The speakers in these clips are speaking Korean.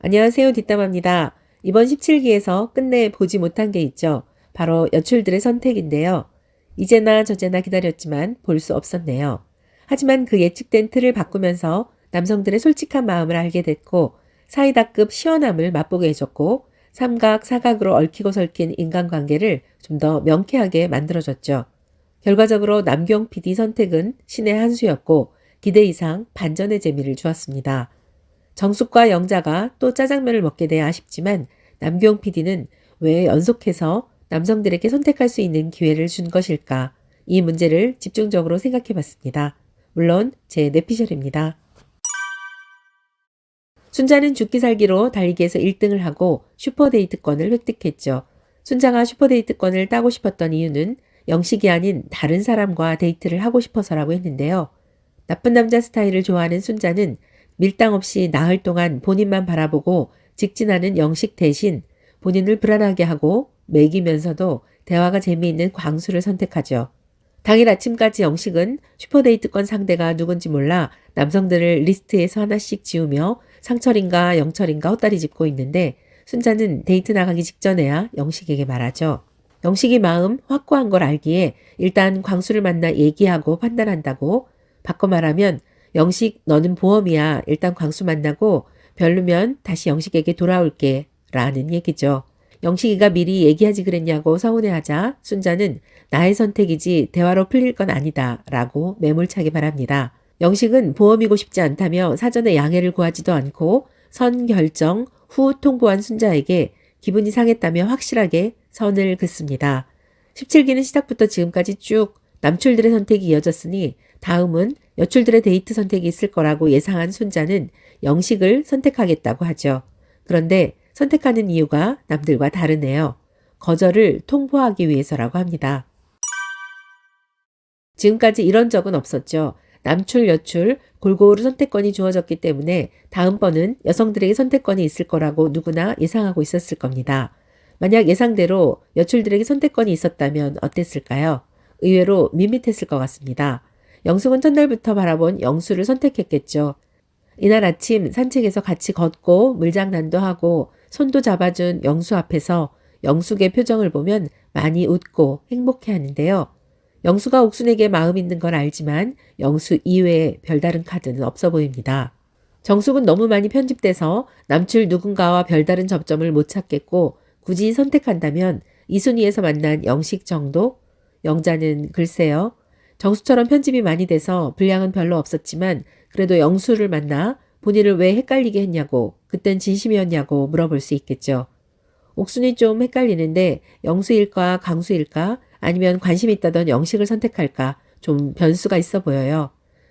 안녕하세요. 뒷담화입니다. 이번 17기에서 끝내 보지 못한 게 있죠. 바로 여출들의 선택인데요. 이제나 저제나 기다렸지만 볼 수 없었네요. 하지만 그 예측된 틀을 바꾸면서 남성들의 솔직한 마음을 알게 됐고 사이다급 시원함을 맛보게 해줬고 삼각, 사각으로 얽히고 설킨 인간관계를 좀 더 명쾌하게 만들어줬죠. 결과적으로 남경 PD 선택은 신의 한 수였고 기대 이상 반전의 재미를 주었습니다. 정숙과 영자가 또 짜장면을 먹게 돼 아쉽지만 남경 PD는 왜 연속해서 남성들에게 선택할 수 있는 기회를 준 것일까? 이 문제를 집중적으로 생각해 봤습니다. 물론 제 내피셜입니다. 순자는 죽기 살기로 달리기에서 1등을 하고 슈퍼데이트권을 획득했죠. 순자가 슈퍼데이트권을 따고 싶었던 이유는 영식이 아닌 다른 사람과 데이트를 하고 싶어서라고 했는데요. 나쁜 남자 스타일을 좋아하는 순자는 밀당 없이 나흘 동안 본인만 바라보고 직진하는 영식 대신 본인을 불안하게 하고 매기면서도 대화가 재미있는 광수를 선택하죠. 당일 아침까지 영식은 슈퍼데이트권 상대가 누군지 몰라 남성들을 리스트에서 하나씩 지우며 상철인가 영철인가 헛다리 짚고 있는데 순자는 데이트 나가기 직전에야 영식에게 말하죠. 영식이 마음 확고한 걸 알기에 일단 광수를 만나 얘기하고 판단한다고. 바꿔 말하면 영식 너는 보험이야. 일단 광수 만나고 별로면 다시 영식에게 돌아올게 라는 얘기죠. 영식이가 미리 얘기하지 그랬냐고 서운해하자 순자는 나의 선택이지 대화로 풀릴 건 아니다 라고 매몰차게 말합니다. 영식은 보험이고 싶지 않다며 사전에 양해를 구하지도 않고 선 결정 후 통보한 순자에게 기분이 상했다며 확실하게 선을 긋습니다. 17기는 시작부터 지금까지 쭉 남출들의 선택이 이어졌으니 다음은 여출들의 데이트 선택이 있을 거라고 예상한 순자는 영식을 선택하겠다고 하죠. 그런데 선택하는 이유가 남들과 다르네요. 거절을 통보하기 위해서라고 합니다. 지금까지 이런 적은 없었죠. 남출, 여출, 골고루 선택권이 주어졌기 때문에 다음번은 여성들에게 선택권이 있을 거라고 누구나 예상하고 있었을 겁니다. 만약 예상대로 여출들에게 선택권이 있었다면 어땠을까요? 의외로 밋밋했을 것 같습니다. 영숙은 첫날부터 바라본 영수를 선택했겠죠. 이날 아침 산책에서 같이 걷고 물장난도 하고 손도 잡아준 영수 앞에서 영숙의 표정을 보면 많이 웃고 행복해 하는데요. 영수가 옥순에게 마음 있는 걸 알지만 영수 이외에 별다른 카드는 없어 보입니다. 정숙은 너무 많이 편집돼서 남출 누군가와 별다른 접점을 못 찾겠고 굳이 선택한다면 이순위에서 만난 영식 정도? 영자는 글쎄요. 정수처럼 편집이 많이 돼서 분량은 별로 없었지만 그래도 영수를 만나 본인을 왜 헷갈리게 했냐고 그땐 진심이었냐고 물어볼 수 있겠죠. 옥순이 좀 헷갈리는데 영수일까 강수일까 아니면 관심 있다던 영식을 선택할까 좀 변수가 있어 보여요.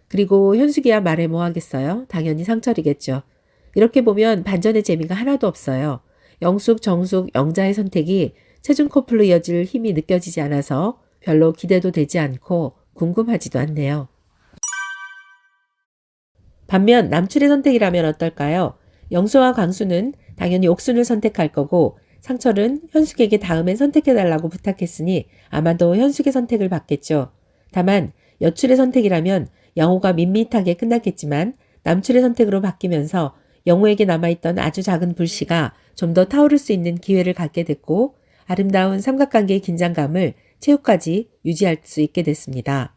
그리고 현숙이야 말해 뭐 하겠어요? 당연히 상철이겠죠. 이렇게 보면 반전의 재미가 하나도 없어요. 영숙, 정숙, 영자의 선택이 최종 커플로 이어질 힘이 느껴지지 않아서 별로 기대도 되지 않고 궁금하지도 않네요. 반면 남출의 선택이라면 어떨까요? 영수와 광수는 당연히 옥순을 선택할 거고 상철은 현숙에게 다음엔 선택해달라고 부탁했으니 아마도 현숙의 선택을 받겠죠. 다만 여출의 선택이라면 영호가 밋밋하게 끝났겠지만 남출의 선택으로 바뀌면서 영호에게 남아있던 아주 작은 불씨가 좀 더 타오를 수 있는 기회를 갖게 됐고 아름다운 삼각관계의 긴장감을 최후까지 유지할 수 있게 됐습니다.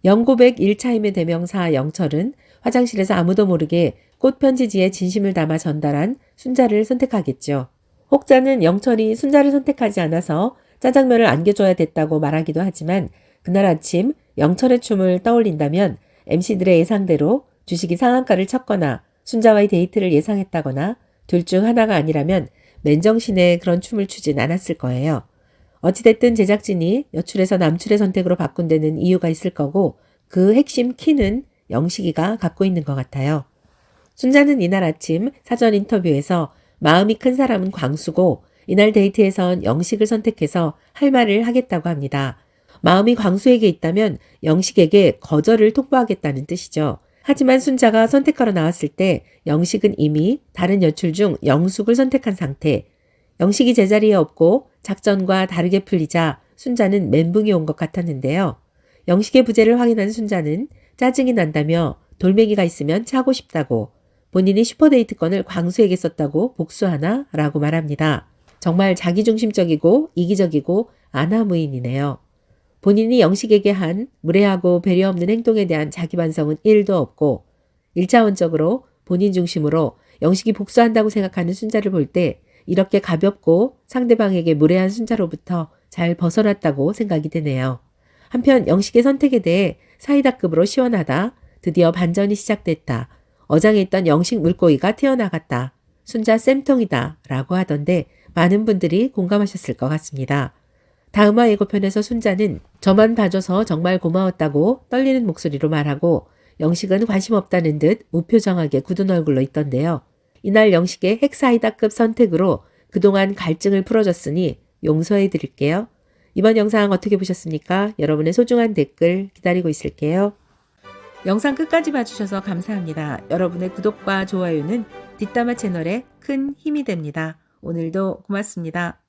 영고백 1차임의 대명사 영철은 화장실에서 아무도 모르게 꽃편지지에 진심을 담아 전달한 순자를 선택하겠죠. 혹자는 영철이 순자를 선택하지 않아서 짜장면을 안겨줘야 됐다고 말하기도 하지만 그날 아침 영철의 춤을 떠올린다면 MC들의 예상대로 주식이 상한가를 쳤거나 순자와의 데이트를 예상했다거나 둘 중 하나가 아니라면 맨정신에 그런 춤을 추진 않았을 거예요. 어찌됐든 제작진이 여출에서 남출의 선택으로 바꾼 데는 이유가 있을 거고 그 핵심 키는 영식이가 갖고 있는 것 같아요. 순자는 이날 아침 사전 인터뷰에서 마음이 큰 사람은 광수고 이날 데이트에선 영식을 선택해서 할 말을 하겠다고 합니다. 마음이 광수에게 있다면 영식에게 거절을 통보하겠다는 뜻이죠. 하지만 순자가 선택하러 나왔을 때 영식은 이미 다른 여출 중 영숙을 선택한 상태. 영식이 제자리에 없고 작전과 다르게 풀리자 순자는 멘붕이 온 것 같았는데요. 영식의 부재를 확인한 순자는 짜증이 난다며 돌멩이가 있으면 차고 싶다고 본인이 슈퍼데이트권을 광수에게 썼다고 복수하나? 라고 말합니다. 정말 자기중심적이고 이기적이고 아나무인이네요. 본인이 영식에게 한 무례하고 배려 없는 행동에 대한 자기 반성은 1도 없고 1차원적으로 본인 중심으로 영식이 복수한다고 생각하는 순자를 볼 때 이렇게 가볍고 상대방에게 무례한 순자로부터 잘 벗어났다고 생각이 되네요. 한편 영식의 선택에 대해 사이다급으로 시원하다. 드디어 반전이 시작됐다. 어장에 있던 영식 물고기가 튀어나갔다. 순자 쌤통이다. 라고 하던데 많은 분들이 공감하셨을 것 같습니다. 다음화 예고편에서 순자는 저만 봐줘서 정말 고마웠다고 떨리는 목소리로 말하고 영식은 관심 없다는 듯 무표정하게 굳은 얼굴로 있던데요. 이날 영식의 핵사이다급 선택으로 그동안 갈증을 풀어줬으니 용서해 드릴게요. 이번 영상 어떻게 보셨습니까? 여러분의 소중한 댓글 기다리고 있을게요. 영상 끝까지 봐주셔서 감사합니다. 여러분의 구독과 좋아요는 뒷담화 채널에 큰 힘이 됩니다. 오늘도 고맙습니다.